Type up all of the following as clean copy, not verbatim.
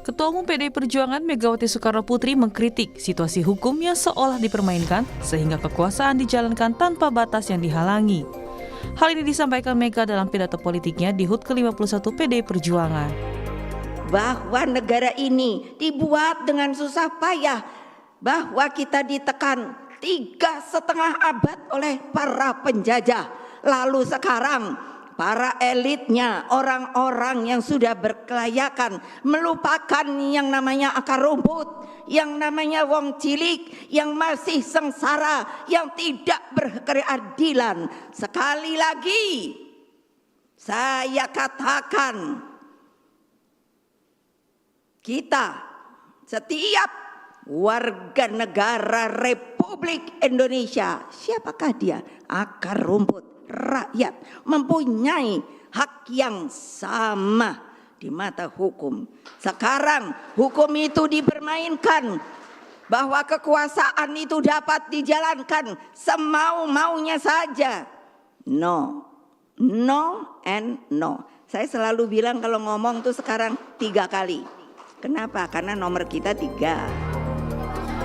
Ketua Umum PDI Perjuangan Megawati Soekarno Putri mengkritik situasi hukum yang seolah dipermainkan sehingga kekuasaan dijalankan tanpa batas yang dihalangi. Hal ini disampaikan Mega dalam pidato politiknya di HUT ke-51 PDI Perjuangan. Bahwa negara ini dibuat dengan susah payah, bahwa kita ditekan 3,5 abad oleh para penjajah. Lalu sekarang para elitnya, orang-orang yang sudah berkelayakan, melupakan yang namanya akar rumput, yang namanya wong cilik, yang masih sengsara, yang tidak berkeadilan. Sekali lagi saya katakan, kita setiap warga negara Republik Indonesia, siapakah dia? Akar rumput, rakyat, mempunyai hak yang sama di mata hukum. Sekarang hukum itu dipermainkan, bahwa kekuasaan itu dapat dijalankan semau-maunya saja. No, no and no. Saya selalu bilang kalau ngomong tuh sekarang 3 kali. Kenapa? Karena nomor kita 3.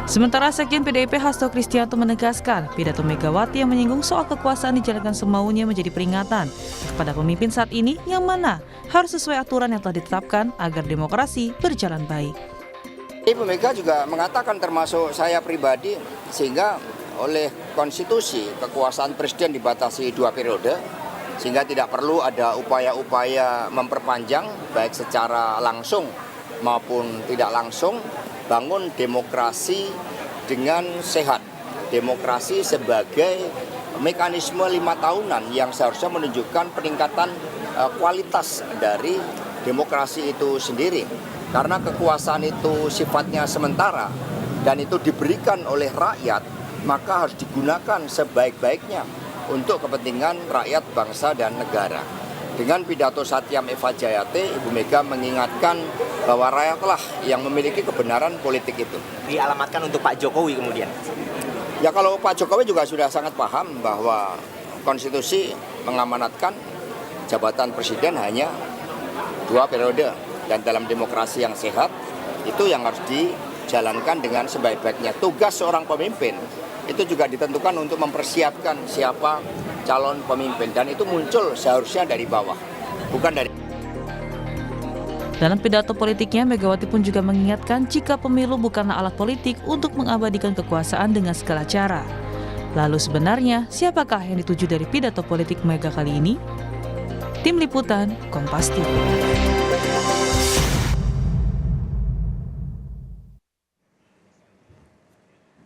Sementara Sekjen PDIP Hasto Kristianto menegaskan pidato Megawati yang menyinggung soal kekuasaan dijalankan semaunya menjadi peringatan kepada pemimpin saat ini yang mana harus sesuai aturan yang telah ditetapkan agar demokrasi berjalan baik. Ibu Mega juga mengatakan termasuk saya pribadi, sehingga oleh konstitusi kekuasaan presiden dibatasi 2 periode, sehingga tidak perlu ada upaya-upaya memperpanjang baik secara langsung maupun tidak langsung. Bangun demokrasi dengan sehat, demokrasi sebagai mekanisme 5 tahunan yang seharusnya menunjukkan peningkatan kualitas dari demokrasi itu sendiri. Karena kekuasaan itu sifatnya sementara dan itu diberikan oleh rakyat, maka harus digunakan sebaik-baiknya untuk kepentingan rakyat, bangsa, dan negara. Dengan pidato Satyam Eva Jayate, Ibu Mega mengingatkan bahwa rakyatlah yang memiliki kebenaran politik itu. Dialamatkan untuk Pak Jokowi kemudian? Ya, kalau Pak Jokowi juga sudah sangat paham bahwa konstitusi mengamanatkan jabatan presiden hanya 2 periode. Dan dalam demokrasi yang sehat, itu yang harus dijalankan dengan sebaik-baiknya. Tugas seorang pemimpin itu juga ditentukan untuk mempersiapkan siapa calon pemimpin. Dan itu muncul seharusnya dari bawah, bukan dari... Dalam pidato politiknya, Megawati pun juga mengingatkan jika pemilu bukanlah alat politik untuk mengabadikan kekuasaan dengan segala cara. Lalu sebenarnya, siapakah yang dituju dari pidato politik Mega kali ini? Tim Liputan, Kompas TV.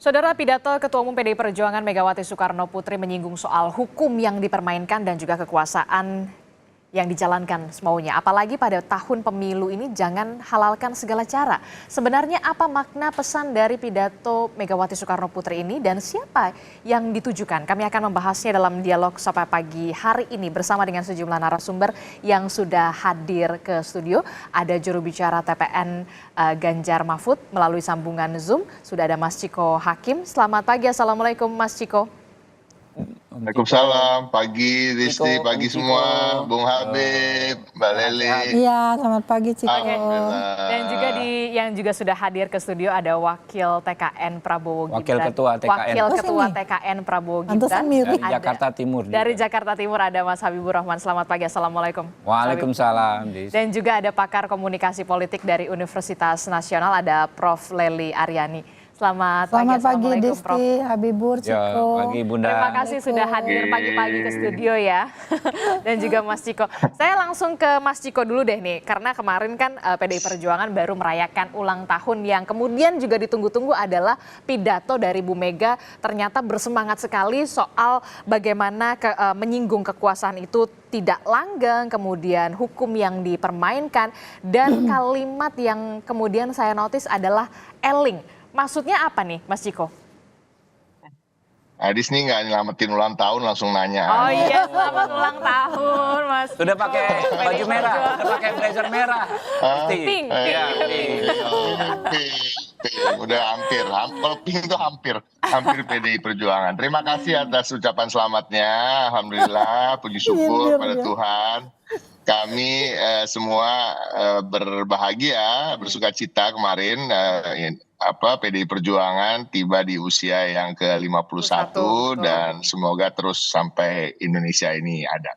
Saudara, pidato Ketua Umum PDI Perjuangan Megawati Soekarno Putri menyinggung soal hukum yang dipermainkan dan juga kekuasaan yang dijalankan semaunya. Apalagi pada tahun pemilu ini jangan halalkan segala cara. Sebenarnya apa makna pesan dari pidato Megawati Soekarno Putri ini dan siapa yang ditujukan? Kami akan membahasnya dalam dialog Sapa Pagi hari ini bersama dengan sejumlah narasumber yang sudah hadir ke studio. Ada juru bicara TPN Ganjar Mahfud melalui sambungan Zoom. Sudah ada Mas Ciko Hakim. Selamat pagi, Assalamualaikum Mas Ciko. Waalaikumsalam, pagi Risti, pagi semua, Bung Habib, Mbak Leli. Iya, selamat pagi Ciko. Dan juga yang juga sudah hadir ke studio ada Wakil TKN Prabowo Gibran. Wakil Ketua TKN. Wakil Ketua TKN Prabowo Gibran. Dari Jakarta Timur. Dari Jakarta Timur ada Mas Habibur Rahman. Selamat pagi, Assalamualaikum. Waalaikumsalam. Dan juga ada pakar komunikasi politik dari Universitas Nasional, ada Prof. Lely Aryani. Selamat pagi Disti, Habibur, Ciko. Ya, pagi Bunda. Terima kasih sudah hadir pagi-pagi ke studio ya. Dan juga Mas Ciko. Saya langsung ke Mas Ciko dulu deh nih. Karena kemarin kan PDI Perjuangan baru merayakan ulang tahun yang kemudian juga ditunggu-tunggu adalah pidato dari Bu Mega. Ternyata bersemangat sekali soal bagaimana menyinggung kekuasaan itu tidak langgeng, kemudian hukum yang dipermainkan. Dan kalimat yang kemudian saya notice adalah eling. Maksudnya apa nih, Mas Ciko? Adis nih nggak nyelamatin ulang tahun, langsung nanya. Oh iya, selamat ulang tahun, Mas. Sudah pakai baju merah, sudah pakai blazer merah. Pink. Iya, Udah hampir. Kalau pink itu hampir PDI Perjuangan. Terima kasih atas ucapan selamatnya. Alhamdulillah, puji syukur pada Tuhan. kami semua berbahagia, bersukacita kemarin PDI Perjuangan tiba di usia yang ke-51 betul. dan semoga terus sampai Indonesia ini ada.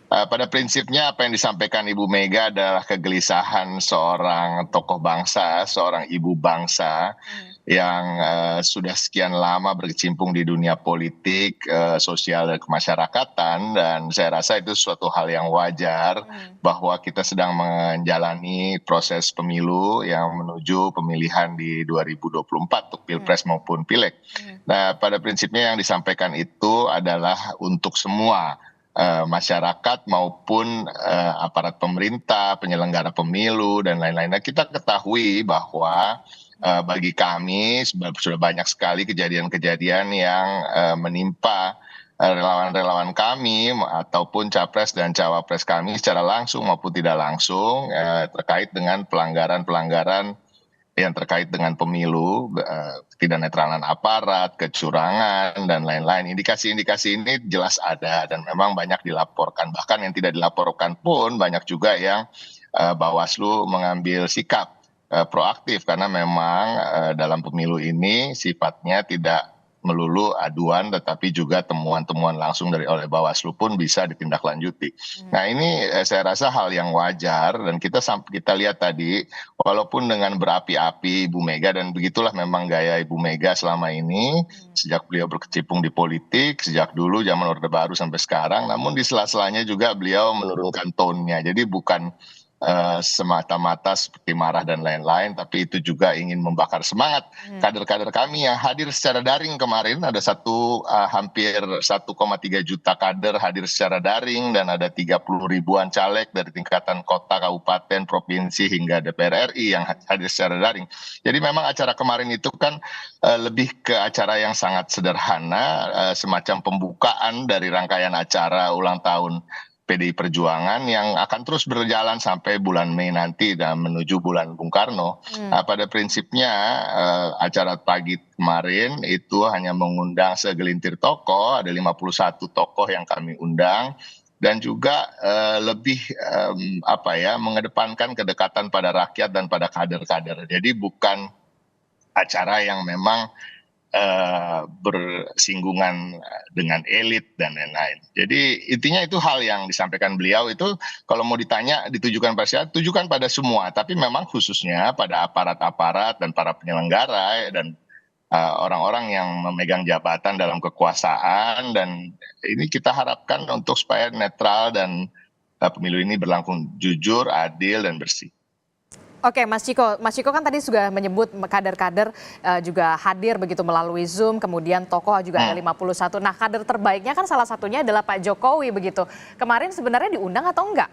Pada prinsipnya apa yang disampaikan Ibu Mega adalah kegelisahan seorang tokoh bangsa, seorang ibu bangsa yang sudah sekian lama berkecimpung di dunia politik, sosial dan kemasyarakatan, dan saya rasa itu suatu hal yang wajar bahwa kita sedang menjalani proses pemilu yang menuju pemilihan di 2024 untuk Pilpres maupun Pileg. Nah, pada prinsipnya yang disampaikan itu adalah untuk semua masyarakat maupun aparat pemerintah, penyelenggara pemilu dan lain-lain. Nah, kita ketahui bahwa bagi kami sudah banyak sekali kejadian-kejadian yang menimpa relawan-relawan kami ataupun capres dan cawapres kami secara langsung maupun tidak langsung terkait dengan pelanggaran-pelanggaran yang terkait dengan pemilu, tidak netralan aparat, kecurangan, dan lain-lain. Indikasi-indikasi ini jelas ada dan memang banyak dilaporkan. Bahkan yang tidak dilaporkan pun banyak juga yang Bawaslu mengambil sikap proaktif karena memang dalam pemilu ini sifatnya tidak melulu aduan tetapi juga temuan-temuan langsung oleh Bawaslu pun bisa ditindaklanjuti. Nah, ini saya rasa hal yang wajar dan kita lihat tadi walaupun dengan berapi-api Ibu Mega, dan begitulah memang gaya Ibu Mega selama ini sejak beliau berkecimpung di politik sejak dulu zaman Orde Baru sampai sekarang, namun di sela-selanya juga beliau menurunkan tone-nya. Jadi bukan semata-mata seperti marah dan lain-lain, tapi itu juga ingin membakar semangat kader-kader kami yang hadir secara daring kemarin. Ada hampir 1,3 juta kader hadir secara daring dan ada 30 ribuan caleg dari tingkatan kota, kabupaten, provinsi hingga DPR RI yang hadir secara daring. Jadi memang acara kemarin itu kan lebih ke acara yang sangat sederhana, semacam pembukaan dari rangkaian acara ulang tahun PDI Perjuangan yang akan terus berjalan sampai bulan Mei nanti dan menuju bulan Bung Karno. Nah, pada prinsipnya acara pagi kemarin itu hanya mengundang segelintir tokoh, ada 51 tokoh yang kami undang, dan juga lebih mengedepankan kedekatan pada rakyat dan pada kader-kader. Jadi bukan acara yang memang bersinggungan dengan elit dan lain-lain. Jadi intinya itu hal yang disampaikan beliau itu kalau mau ditanya ditujukan pada siapa, tujukan pada semua, tapi memang khususnya pada aparat-aparat dan para penyelenggara dan orang-orang yang memegang jabatan dalam kekuasaan, dan ini kita harapkan untuk supaya netral dan pemilu ini berlangsung jujur, adil dan bersih. Oke, Mas Ciko kan tadi sudah menyebut kader-kader juga hadir begitu melalui Zoom, kemudian tokoh juga ada 51. Nah, kader terbaiknya kan salah satunya adalah Pak Jokowi begitu. Kemarin sebenarnya diundang atau enggak?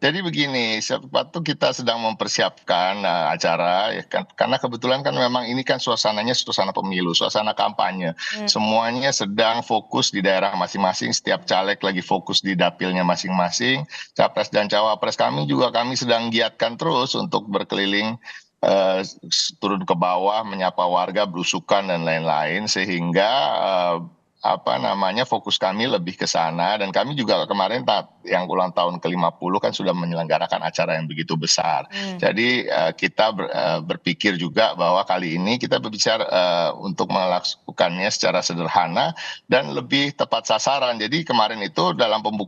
Jadi begini, waktu kita sedang mempersiapkan acara, ya kan, karena kebetulan kan memang ini kan suasananya suasana pemilu, suasana kampanye. Semuanya sedang fokus di daerah masing-masing, setiap caleg lagi fokus di dapilnya masing-masing. Capres dan cawapres kami sedang giatkan terus untuk berkeliling, turun ke bawah, menyapa warga, belusukan dan lain-lain, sehingga fokus kami lebih ke sana. Dan kami juga kemarin yang ulang tahun ke-50 kan sudah menyelenggarakan acara yang begitu besar. Jadi kita berpikir juga bahwa kali ini kita berbicara untuk melakukannya secara sederhana dan lebih tepat sasaran. Jadi kemarin itu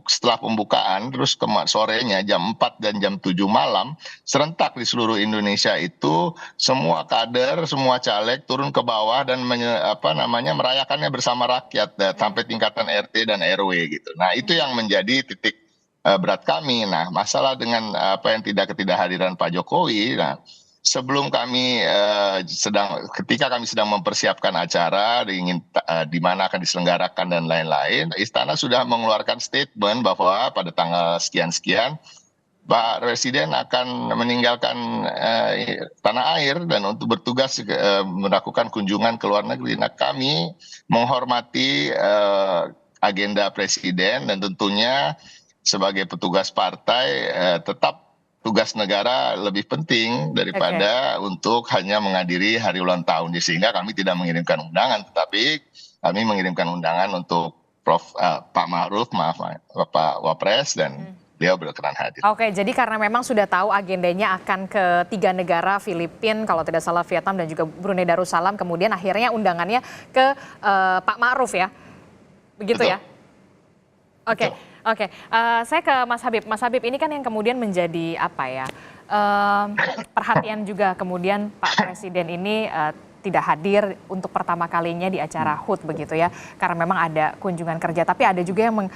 setelah pembukaan terus sorenya jam 4 dan jam 7 malam serentak di seluruh Indonesia itu semua kader, semua caleg turun ke bawah dan merayakannya bersama rakyat sampai tingkatan RT dan RW gitu. Nah, itu yang menjadi titik berat kami. Nah, masalah dengan ketidakhadiran Pak Jokowi. Nah, sebelum ketika kami sedang mempersiapkan acara di mana akan diselenggarakan dan lain-lain, Istana sudah mengeluarkan statement bahwa pada tanggal sekian-sekian Pak Presiden akan meninggalkan tanah air dan untuk bertugas melakukan kunjungan ke luar negeri. Nah, kami menghormati agenda Presiden dan tentunya sebagai petugas partai tetap tugas negara lebih penting daripada untuk hanya menghadiri hari ulang tahun. Sehingga kami tidak mengirimkan undangan, tetapi kami mengirimkan undangan untuk Pak Ma'ruf, Pak Wapres dan beliau berkenan hadir. Oke, jadi karena memang sudah tahu agendanya akan ke 3 negara, Filipina, kalau tidak salah Vietnam dan juga Brunei Darussalam, kemudian akhirnya undangannya ke Pak Ma'ruf ya, begitu Betul. ya? Oke, oke. Saya ke Mas Habib. Mas Habib ini kan yang kemudian menjadi apa ya, perhatian juga kemudian Pak Presiden ini tidak hadir untuk pertama kalinya di acara HUT begitu ya, karena memang ada kunjungan kerja. Tapi ada juga yang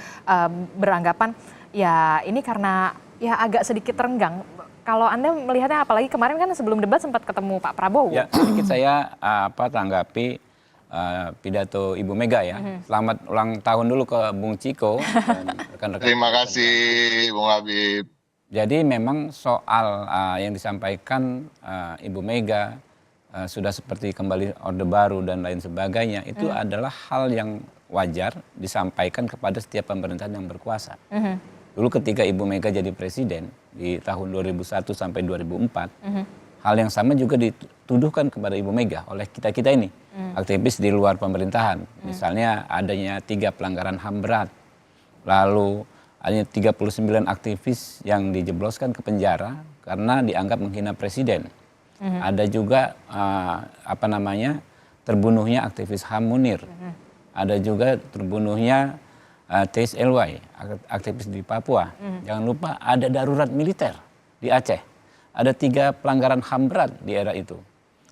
beranggapan ya ini karena ya agak sedikit renggang. Kalau Anda melihatnya, apalagi kemarin kan sebelum debat sempat ketemu Pak Prabowo. Ya, sedikit saya tanggapi pidato Ibu Mega ya. Selamat ulang tahun dulu ke Bung Ciko dan rekan-rekan. Terima kasih Bung Habib. Jadi memang soal yang disampaikan Ibu Mega sudah seperti kembali Orde Baru dan lain sebagainya, itu adalah hal yang wajar disampaikan kepada setiap pemerintahan yang berkuasa. Dulu ketika Ibu Mega jadi presiden di tahun 2001 sampai 2004, hal yang sama juga dituduhkan kepada Ibu Mega oleh kita-kita ini, aktivis di luar pemerintahan. Misalnya adanya 3 pelanggaran HAM berat, lalu adanya 39 aktivis yang dijebloskan ke penjara karena dianggap menghina presiden. Ada juga terbunuhnya aktivis HAM Munir. Ada juga terbunuhnya TSLY, aktivis di Papua. Jangan lupa ada darurat militer di Aceh. Ada 3 pelanggaran HAM berat di era itu.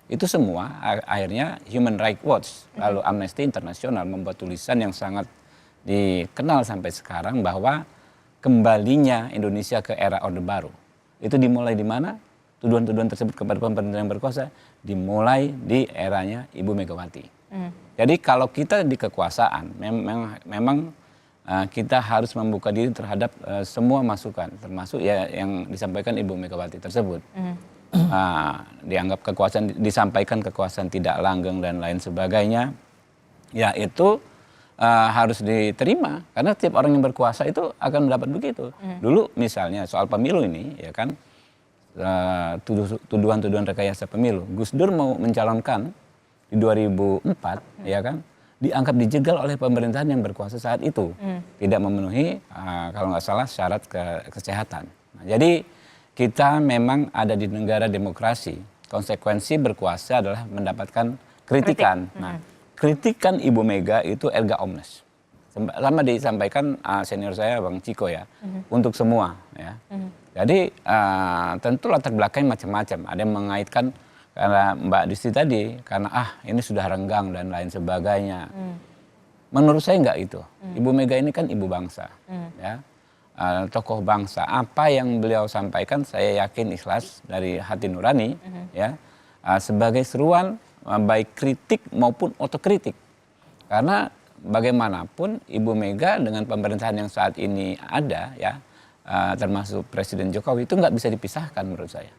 Itu semua akhirnya Human Rights Watch, lalu Amnesty International membuat tulisan yang sangat dikenal sampai sekarang bahwa kembalinya Indonesia ke era Orde Baru. Itu dimulai di mana? Tuduhan-tuduhan tersebut kepada pemerintahan yang berkuasa dimulai di eranya Ibu Megawati. Jadi kalau kita di kekuasaan, memang kita harus membuka diri terhadap semua masukan, termasuk ya yang disampaikan Ibu Megawati tersebut. Dianggap kekuasaan, disampaikan kekuasaan tidak langgeng dan lain sebagainya, ya itu harus diterima karena setiap orang yang berkuasa itu akan mendapat begitu. Dulu misalnya soal pemilu ini, ya kan, tuduhan-tuduhan rekayasa pemilu. Gus Dur mau mencalonkan di 2004, ya kan, dianggap dijegal oleh pemerintahan yang berkuasa saat itu, tidak memenuhi kalau nggak salah syarat kesehatan. Nah, jadi kita memang ada di negara demokrasi. Konsekuensi berkuasa adalah mendapatkan kritikan. Nah, kritikan Ibu Mega itu erga omnes. Lama disampaikan senior saya Bang Ciko ya, untuk semua ya. Jadi tentu latar belakang macam-macam. Ada yang mengaitkan karena Mbak Disti tadi, karena ini sudah renggang dan lain sebagainya. Menurut saya enggak itu. Ibu Mega ini kan ibu bangsa, ya, tokoh bangsa. Apa yang beliau sampaikan saya yakin ikhlas dari hati nurani, ya, sebagai seruan baik kritik maupun otokritik. Karena bagaimanapun Ibu Mega dengan pemerintahan yang saat ini ada, ya, termasuk Presiden Jokowi itu nggak bisa dipisahkan menurut saya.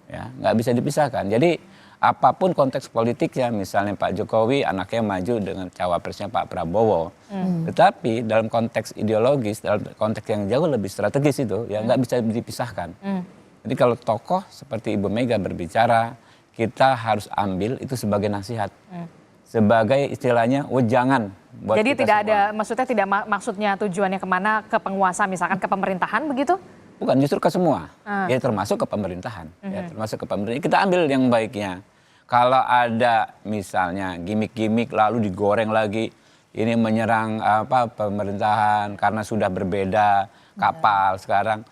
Ya, nggak bisa dipisahkan. Jadi apapun konteks politiknya, misalnya Pak Jokowi anaknya maju dengan cawapresnya Pak Prabowo, tetapi dalam konteks ideologis, dalam konteks yang jauh lebih strategis itu, ya nggak bisa dipisahkan. Jadi kalau tokoh seperti Ibu Mega berbicara, kita harus ambil itu sebagai nasihat, sebagai istilahnya wejangan. Buat jadi kita tidak semua. ada, maksudnya tidak maksudnya tujuannya kemana, ke penguasa misalkan ke pemerintahan begitu? Bukan, justru ke semua, ya termasuk ke pemerintahan, ya termasuk ke pemerintahan. Kita ambil yang baiknya. Kalau ada misalnya gimmick-gimmick lalu digoreng lagi, ini menyerang pemerintahan karena sudah berbeda kapal sekarang.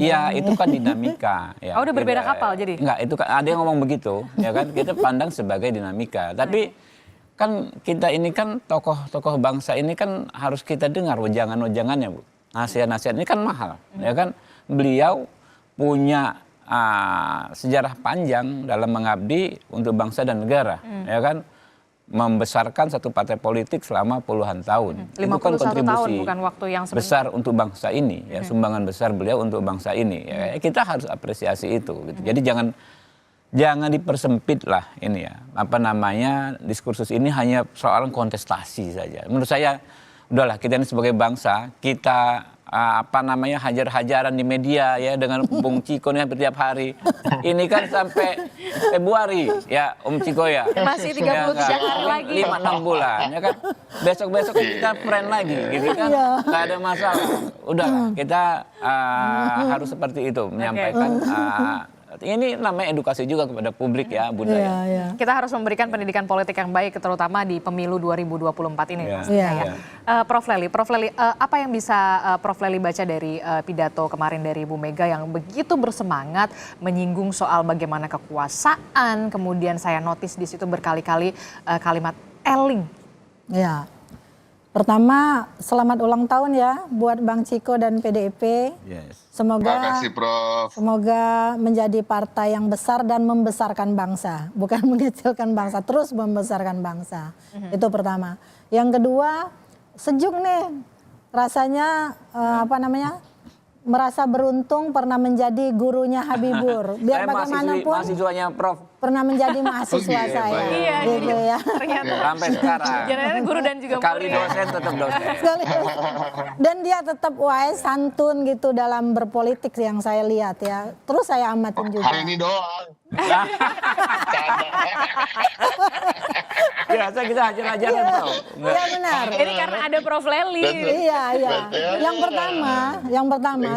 Iya, itu kan dinamika. Ya, udah berbeda kapal jadi? Enggak, itu kan ada yang ngomong begitu, ya kan? Kita pandang sebagai dinamika. Tapi kan kita ini kan tokoh-tokoh bangsa ini kan harus kita dengar wejangan-wejangannya, Bu. Nasihat-nasihat ini kan mahal, ya kan? Beliau punya sejarah panjang dalam mengabdi untuk bangsa dan negara, ya kan? Membesarkan satu partai politik selama puluhan tahun. 51 itu kan kontribusi tahun, bukan waktu yang sebentar. besar untuk bangsa ini, ya, sumbangan besar beliau untuk bangsa ini. Ya, kita harus apresiasi itu. Gitu. Jadi jangan dipersempit lah ini ya. Diskursus ini hanya soal kontestasi saja. Menurut saya udahlah, kita ini sebagai bangsa, kita hajar-hajaran di media ya dengan Bung Ciko nih hampir tiap hari. Ini kan sampai Februari ya Om Ciko ya. Masih 33 hari lagi. 5-6 bulan ya kan. Besok-besok kita friend lagi gitu kan. Nggak ada masalah. Udah kita harus seperti itu menyampaikan. Ini namanya edukasi juga kepada publik ya Bunda. Kita harus memberikan pendidikan politik yang baik terutama di pemilu 2024 ini. Prof Lely, apa yang bisa Prof Lely baca dari pidato kemarin dari Bu Mega yang begitu bersemangat menyinggung soal bagaimana kekuasaan, kemudian saya notice di situ berkali-kali kalimat eling. Ya. Pertama, selamat ulang tahun ya buat Bang Ciko dan PDIP. Terima kasih, Prof. Semoga menjadi partai yang besar dan membesarkan bangsa, bukan mengecilkan bangsa, terus membesarkan bangsa. Itu pertama. Yang kedua, sejuk nih rasanya merasa beruntung pernah menjadi gurunya Habibur. Biar bagaimanapun mahasiswanya Prof. Pernah menjadi mahasiswa saya. Iya, gitu ya. Ternyata sampai sekarang. Jangan guru dan juga sekali murid. dosen tetap dosen. Dan dia tetap wise, santun gitu dalam berpolitik yang saya lihat ya. Terus saya amatin juga. Hari ini doang. Biasa kita hajar-hajaran Prof. Iya benar. Ini karena ada Prof Lely. Iya. Yang pertama,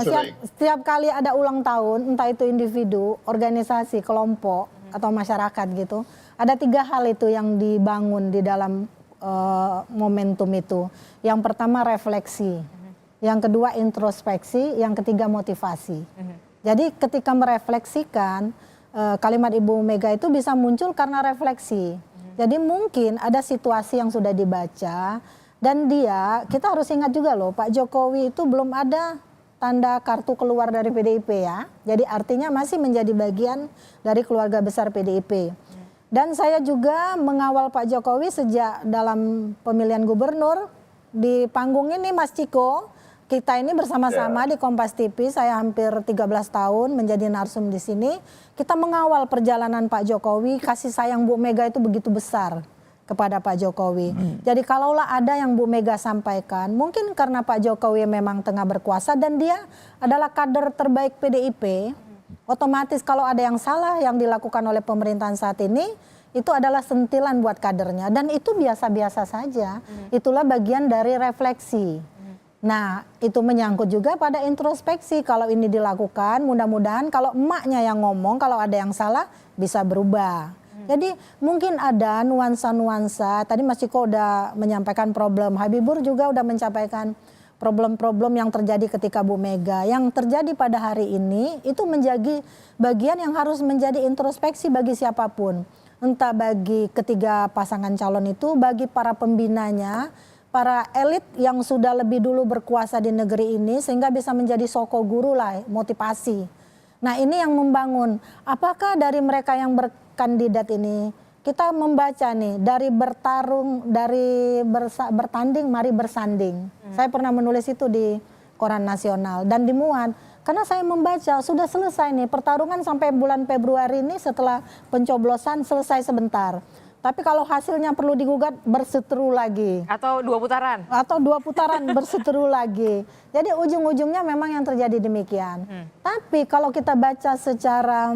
setiap kali ada ulang tahun, entah itu individu, organisasi, kelompok atau masyarakat gitu, ada 3 hal itu yang dibangun di dalam momentum itu. Yang pertama refleksi, yang kedua introspeksi, yang ketiga motivasi. Jadi ketika merefleksikan, kalimat Ibu Mega itu bisa muncul karena refleksi. Jadi mungkin ada situasi yang sudah dibaca dan kita harus ingat juga loh, Pak Jokowi itu belum ada tanda kartu keluar dari PDIP ya. Jadi artinya masih menjadi bagian dari keluarga besar PDIP. Dan saya juga mengawal Pak Jokowi sejak dalam pemilihan gubernur di panggung ini Mas Ciko. Kita ini bersama-sama di Kompas TV, saya hampir 13 tahun menjadi narsum di sini. Kita mengawal perjalanan Pak Jokowi, kasih sayang Bu Mega itu begitu besar kepada Pak Jokowi. Jadi kalaulah ada yang Bu Mega sampaikan, mungkin karena Pak Jokowi memang tengah berkuasa dan dia adalah kader terbaik PDIP, otomatis kalau ada yang salah yang dilakukan oleh pemerintahan saat ini, itu adalah sentilan buat kadernya. Dan itu biasa-biasa saja, itulah bagian dari refleksi. Nah, itu menyangkut juga pada introspeksi. Kalau ini dilakukan, mudah-mudahan kalau emaknya yang ngomong, kalau ada yang salah bisa berubah. Jadi mungkin ada nuansa-nuansa, tadi Mas Ciko udah menyampaikan problem, Habibur juga udah menyampaikan problem-problem yang terjadi ketika Bu Mega. Yang terjadi pada hari ini itu menjadi bagian yang harus menjadi introspeksi bagi siapapun. Entah bagi ketiga pasangan calon itu, bagi para pembinanya, para elit yang sudah lebih dulu berkuasa di negeri ini sehingga bisa menjadi soko guru lah, motivasi. Nah ini yang membangun, apakah dari mereka yang berkandidat ini, kita membaca nih, dari bertarung, dari bertanding, mari bersanding. Saya pernah menulis itu di Koran Nasional dan dimuat. Karena saya membaca, sudah selesai nih, pertarungan sampai bulan Februari ini setelah pencoblosan selesai sebentar. Tapi kalau hasilnya perlu digugat, berseteru lagi. Atau 2 putaran. Atau 2 putaran berseteru lagi. Jadi ujung-ujungnya memang yang terjadi demikian. Tapi kalau kita baca secara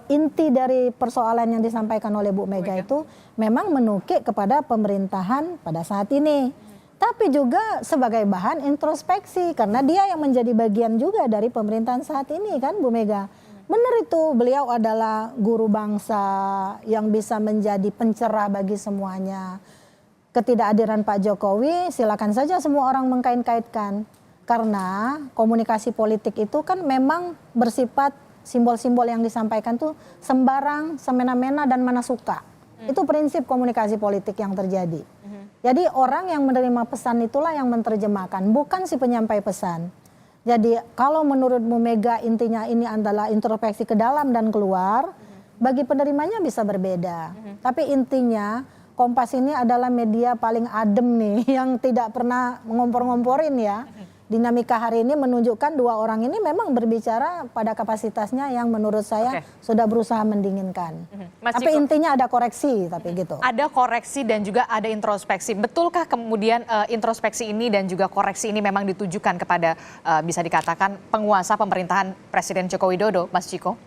inti dari persoalan yang disampaikan oleh Bu Mega itu memang menukik kepada pemerintahan pada saat ini. Tapi juga sebagai bahan introspeksi karena dia yang menjadi bagian juga dari pemerintahan saat ini kan Bu Mega. Benar itu, beliau adalah guru bangsa yang bisa menjadi pencerah bagi semuanya. Ketidakhadiran Pak Jokowi silakan saja semua orang mengkait-kaitkan. Karena komunikasi politik itu kan memang bersifat simbol-simbol yang disampaikan tuh sembarang, semena-mena dan mana suka. Itu prinsip komunikasi politik yang terjadi. Jadi orang yang menerima pesan itulah yang menerjemahkan, bukan si penyampai pesan. Jadi kalau menurut Bu Mega intinya ini adalah introspeksi ke dalam dan keluar, bagi penerimanya bisa berbeda. Tapi intinya Kompas ini adalah media paling adem nih, yang tidak pernah ngompor-ngomporin ya. dinamika hari ini menunjukkan dua orang ini memang berbicara pada kapasitasnya yang menurut saya sudah berusaha mendinginkan. Tapi intinya ada koreksi, tapi gitu. Ada koreksi dan juga ada introspeksi. Betulkah kemudian introspeksi ini dan juga koreksi ini memang ditujukan kepada bisa dikatakan penguasa pemerintahan Presiden Joko Widodo, Mas Ciko?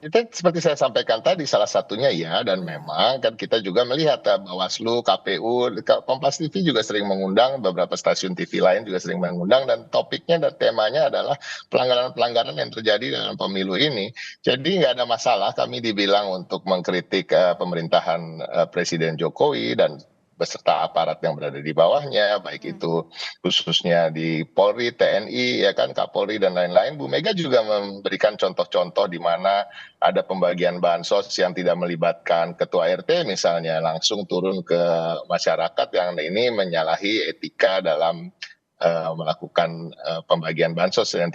Itu seperti saya sampaikan tadi, salah satunya ya, dan memang kan kita juga melihat Bawaslu, KPU, Kompas TV juga sering mengundang, beberapa stasiun TV lain juga sering mengundang, dan topiknya dan temanya adalah pelanggaran-pelanggaran yang terjadi dalam pemilu ini. Jadi nggak ada masalah kami dibilang untuk mengkritik pemerintahan Presiden Jokowi dan beserta aparat yang berada di bawahnya, baik itu khususnya di Polri, TNI, ya kan, Kapolri dan lain-lain. Bu Mega juga memberikan contoh-contoh di mana ada pembagian bansos yang tidak melibatkan ketua RT misalnya, langsung turun ke masyarakat yang ini menyalahi etika dalam melakukan pembagian bansos yang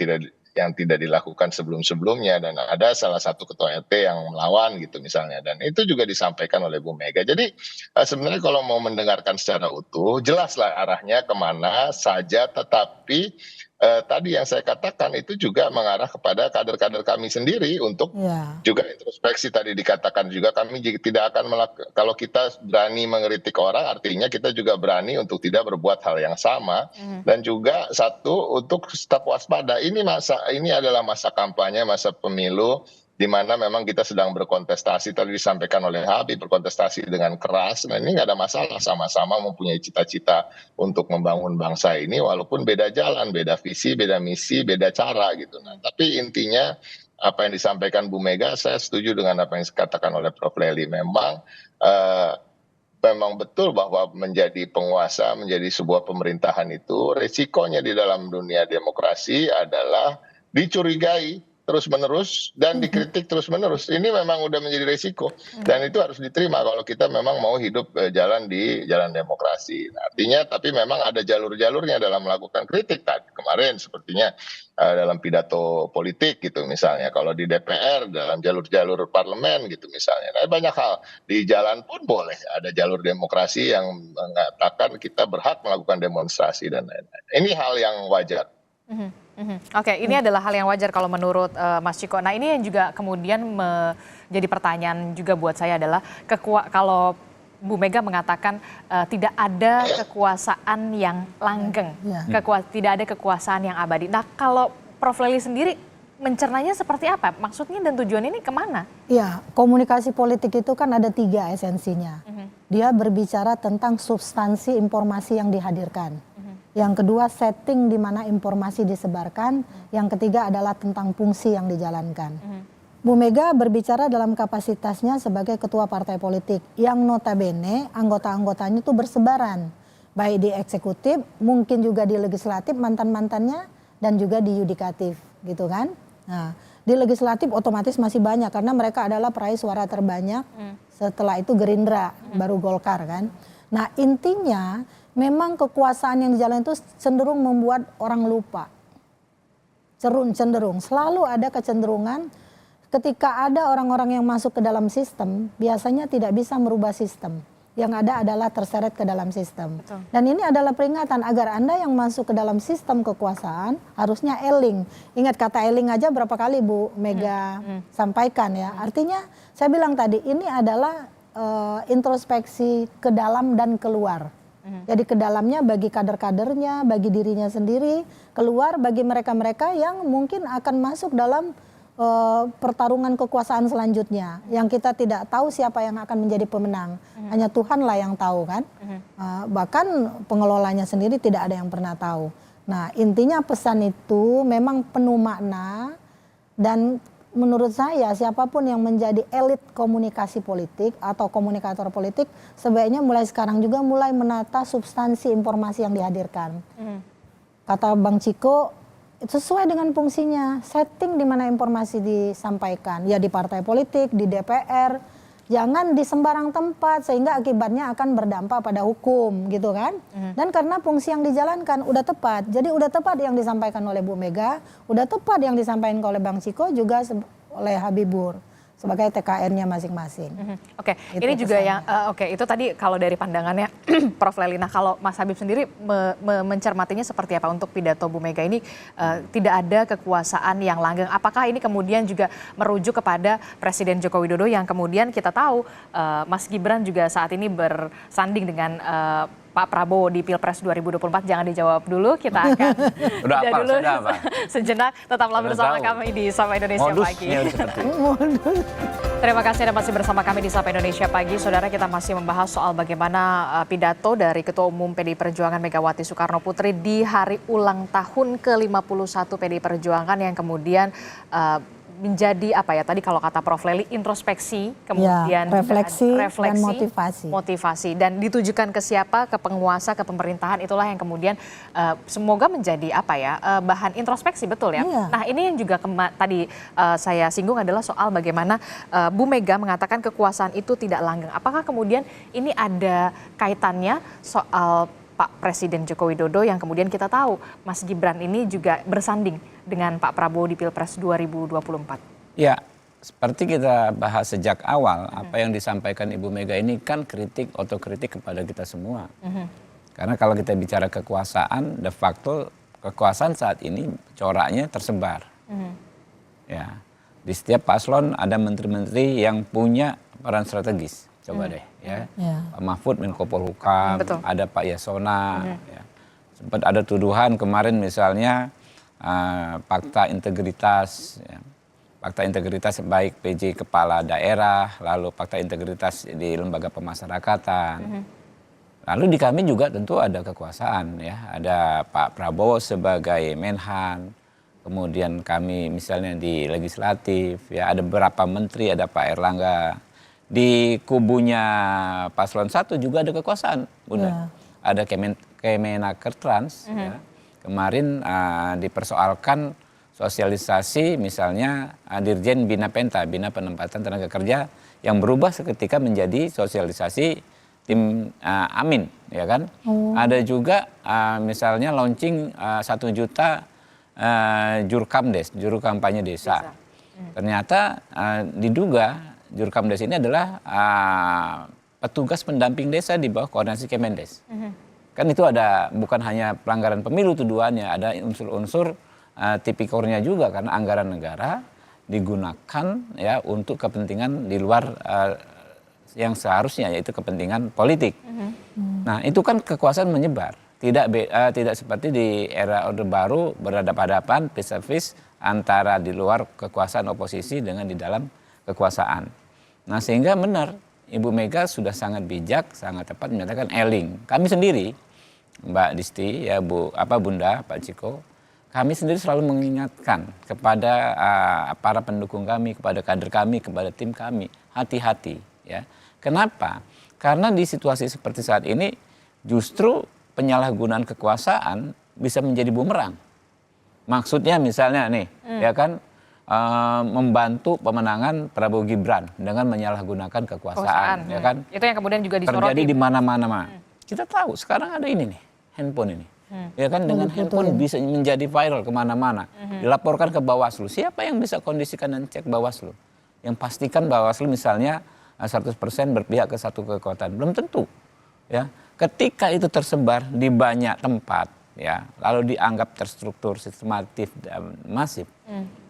tidak dilakukan sebelum-sebelumnya, dan ada salah satu ketua RT yang melawan gitu misalnya, dan itu juga disampaikan oleh Bu Mega. Jadi sebenarnya kalau mau mendengarkan secara utuh, jelaslah arahnya kemana saja, tetapi tadi yang saya katakan itu juga mengarah kepada kader-kader kami sendiri untuk juga introspeksi. Tadi dikatakan juga kami tidak akan kalau kita berani mengkritik orang, artinya kita juga berani untuk tidak berbuat hal yang sama. Dan juga satu, untuk tetap waspada. Ini adalah masa kampanye, masa pemilu, di mana memang kita sedang berkontestasi. Tadi disampaikan oleh Habib, berkontestasi dengan keras. Nah, ini nggak ada masalah, sama-sama mempunyai cita-cita untuk membangun bangsa ini, walaupun beda jalan, beda visi, beda misi, beda cara gitu. Nah, tapi intinya apa yang disampaikan Bu Mega, saya setuju dengan apa yang dikatakan oleh Prof. Lely. Memang betul bahwa menjadi penguasa, menjadi sebuah pemerintahan itu resikonya di dalam dunia demokrasi adalah dicurigai terus-menerus dan dikritik terus-menerus. Ini memang udah menjadi resiko, dan itu harus diterima kalau kita memang mau hidup jalan demokrasi. Nah, artinya tapi memang ada jalur-jalurnya dalam melakukan kritik. Tadi kemarin sepertinya dalam pidato politik gitu misalnya, kalau di DPR dalam jalur-jalur parlemen gitu misalnya. Nah, banyak hal di jalan pun boleh ada jalur demokrasi yang mengatakan kita berhak melakukan demonstrasi dan lain-lain. Ini hal yang wajar. Oke, ini adalah hal yang wajar kalau menurut Mas Ciko. Nah, ini yang juga kemudian menjadi pertanyaan juga buat saya adalah kalau Bu Mega mengatakan tidak ada kekuasaan yang langgeng, tidak ada kekuasaan yang abadi. Nah, kalau Prof. Lely sendiri mencernanya seperti apa? Maksudnya dan tujuan ini kemana? Ya, komunikasi politik itu kan ada 3 esensinya. Dia berbicara tentang substansi informasi yang dihadirkan. Yang kedua, setting di mana informasi disebarkan. Yang ketiga adalah tentang fungsi yang dijalankan. Bu Mega berbicara dalam kapasitasnya sebagai ketua partai politik yang notabene anggota-anggotanya itu bersebaran. Baik di eksekutif, mungkin juga di legislatif mantan-mantannya, dan juga di yudikatif gitu kan. Nah, di legislatif otomatis masih banyak karena mereka adalah peraih suara terbanyak. Setelah itu Gerindra, baru Golkar kan. Nah, intinya memang kekuasaan yang dijalankan itu cenderung membuat orang lupa. Cenderung. Selalu ada kecenderungan ketika ada orang-orang yang masuk ke dalam sistem, biasanya tidak bisa merubah sistem. Yang ada adalah terseret ke dalam sistem. Betul. Dan ini adalah peringatan agar Anda yang masuk ke dalam sistem kekuasaan harusnya eling. Ingat kata eling aja berapa kali Bu Mega sampaikan ya. Artinya saya bilang tadi ini adalah introspeksi ke dalam dan keluar. Jadi ke dalamnya bagi kader-kadernya, bagi dirinya sendiri, keluar bagi mereka-mereka yang mungkin akan masuk dalam pertarungan kekuasaan selanjutnya. Yang kita tidak tahu siapa yang akan menjadi pemenang. Hanya Tuhanlah yang tahu kan. Bahkan pengelolanya sendiri tidak ada yang pernah tahu. Nah, intinya pesan itu memang penuh makna, dan menurut saya siapapun yang menjadi elit komunikasi politik atau komunikator politik sebaiknya mulai sekarang juga mulai menata substansi informasi yang dihadirkan. Kata Bang Ciko, sesuai dengan fungsinya, setting di mana informasi disampaikan, ya di partai politik, di DPR, jangan di sembarang tempat sehingga akibatnya akan berdampak pada hukum gitu kan. Dan karena fungsi yang dijalankan udah tepat, jadi udah tepat yang disampaikan oleh Bu Mega, udah tepat yang disampaikan oleh Bang Ciko juga oleh Habibur. sebagai TKN-nya masing-masing. Oke, Itu ini juga pesannya. yang itu tadi kalau dari pandangannya Prof. Lelina, kalau Mas Habib sendiri mencermatinya seperti apa untuk pidato Bu Mega ini, tidak ada kekuasaan yang langgeng. Apakah ini kemudian juga merujuk kepada Presiden Joko Widodo yang kemudian kita tahu Mas Gibran juga saat ini bersanding dengan Pak Prabowo di Pilpres 2024? Jangan dijawab dulu, kita akan Udah jeda apa, dulu sudah apa? sejenak. Tetaplah Udah bersama tahu. kami di Sapa Indonesia Pagi. Modusnya seperti itu. Terima kasih Anda masih bersama kami di Sapa Indonesia Pagi. Saudara, kita masih membahas soal bagaimana pidato dari Ketua Umum PDI Perjuangan Megawati Soekarno Putri di hari ulang tahun ke-51 PDI Perjuangan yang kemudian menjadi apa ya tadi kalau kata Prof. Leli, introspeksi, kemudian Ya, refleksi dan motivasi dan ditujukan ke siapa, ke penguasa, ke pemerintahan, itulah yang kemudian semoga menjadi apa ya bahan introspeksi, betul ya. Iya. Nah, ini yang juga tadi saya singgung adalah soal bagaimana Bu Mega mengatakan kekuasaan itu tidak langgeng. Apakah kemudian ini ada kaitannya soal Pak Presiden Joko Widodo yang kemudian kita tahu Mas Gibran ini juga bersanding dengan Pak Prabowo di Pilpres 2024? Ya, seperti kita bahas sejak awal, apa yang disampaikan Ibu Mega ini kan kritik, otokritik kepada kita semua. Karena kalau kita bicara kekuasaan, de facto kekuasaan saat ini coraknya tersebar. Ya, di setiap paslon ada menteri-menteri yang punya peran strategis. Coba deh, ya. Pak Mahfud Menko Polhukam, Betul. ada Pak Yasona. Ya. Sempat ada tuduhan kemarin misalnya fakta integritas, ya. Fakta integritas baik PJ kepala daerah, lalu fakta integritas di lembaga pemasyarakatan. Lalu di kami juga tentu ada kekuasaan, ya. Ada Pak Prabowo sebagai Menhan, kemudian kami misalnya di legislatif, ya ada beberapa menteri, ada Pak Erlangga. Di kubunya paslon 1 juga ada kekuasaan, Bunda. Ada Kemenakertrans, ya. Kemarin dipersoalkan sosialisasi misalnya Dirjen Bina Penta, Bina Penempatan Tenaga Kerja yang berubah seketika menjadi sosialisasi tim Amin, ya kan? Ada juga misalnya launching 1 juta Jurkamdes, juru kampanye desa. Ternyata diduga Jurkamdes ini adalah petugas pendamping desa di bawah koordinasi Kemendes. Kan itu ada bukan hanya pelanggaran pemilu tuduhannya, ada unsur-unsur tipikornya juga karena anggaran negara digunakan ya untuk kepentingan di luar yang seharusnya yaitu kepentingan politik. Nah, itu kan kekuasaan menyebar. Tidak seperti di era Orde Baru berhadapan-hadapan face to face antara di luar kekuasaan oposisi dengan di dalam kekuasaan. Nah, sehingga benar Ibu Mega sudah sangat bijak, sangat tepat menyatakan eling. Kami sendiri, Mbak Disti, ya Bunda, Pak Ciko, kami sendiri selalu mengingatkan kepada para pendukung kami, kepada kader kami, kepada tim kami, hati-hati, ya. Kenapa? Karena di situasi seperti saat ini justru penyalahgunaan kekuasaan bisa menjadi bumerang. Maksudnya misalnya nih, ya kan, membantu pemenangan Prabowo Gibran dengan menyalahgunakan kekuasaan, ya kan? Itu yang kemudian juga disoroti. Terjadi di mana-mana. Kita tahu sekarang ada ini nih, handphone ini. Ya kan, dengan handphone bisa menjadi viral kemana-mana. Dilaporkan ke Bawaslu. Siapa yang bisa kondisikan dan cek Bawaslu? Yang pastikan Bawaslu misalnya 100% berpihak ke satu kekuatan. Belum tentu. Ya, ketika itu tersebar di banyak tempat, ya, lalu dianggap terstruktur, sistematif dan masif.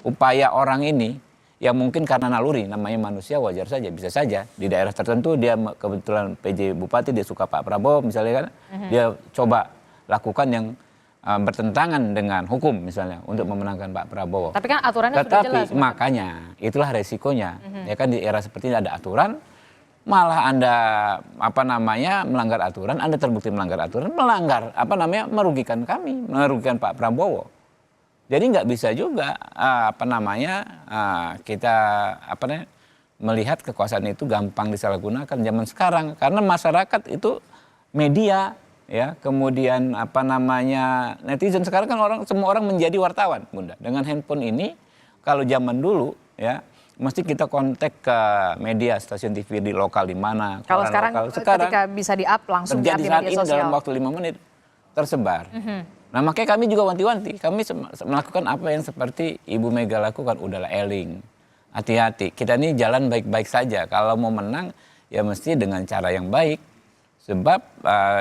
Upaya orang ini yang mungkin karena naluri, namanya manusia, wajar saja, bisa saja di daerah tertentu dia kebetulan PJ Bupati, dia suka Pak Prabowo misalnya kan, dia coba lakukan yang bertentangan dengan hukum misalnya untuk memenangkan Pak Prabowo. Tapi kan aturannya sudah jelas. Tetapi makanya itulah resikonya, ya kan, di era seperti ini ada aturan, malah Anda melanggar aturan, Anda terbukti melanggar aturan, merugikan kami, merugikan Pak Prabowo. Jadi nggak bisa juga kita melihat kekuasaan itu gampang disalahgunakan zaman sekarang, karena masyarakat itu media, ya, kemudian netizen sekarang kan semua orang menjadi wartawan, Bunda. Dengan handphone ini, kalau zaman dulu ya mesti kita kontak ke media, stasiun TV di lokal di mana. Kalau sekarang ketika bisa di-up langsung di-up di media sosial. Dalam waktu 5 menit tersebar. Nah, makanya kami juga wanti-wanti, kami melakukan apa yang seperti Ibu Mega lakukan, udahlah eling. hati-hati. Kita ini jalan baik-baik saja. Kalau mau menang ya mesti dengan cara yang baik. Sebab